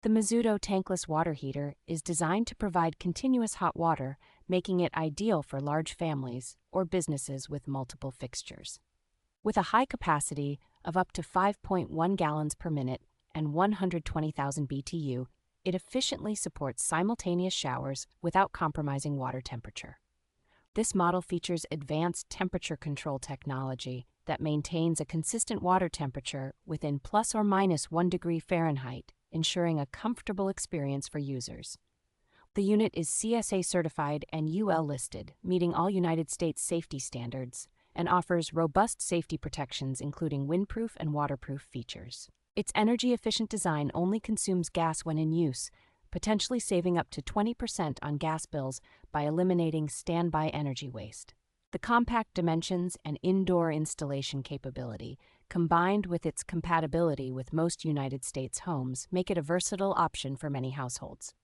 The MIZUDO Tankless Water Heater is designed to provide continuous hot water, making it ideal for large families or businesses with multiple fixtures. With a high capacity of up to 5.1 gallons per minute and 120,000 BTU, it efficiently supports simultaneous showers without compromising water temperature. This model features advanced temperature control technology that maintains a consistent water temperature within plus or minus 1 degree Fahrenheit, ensuring a comfortable experience for users. The unit is CSA certified and UL listed, meeting all United States safety standards, and offers robust safety protections including windproof and waterproof features. Its energy-efficient design only consumes gas when in use, potentially saving up to 20% on gas bills by eliminating standby energy waste. The compact dimensions and indoor installation capability, combined with its compatibility with most United States homes, make it a versatile option for many households.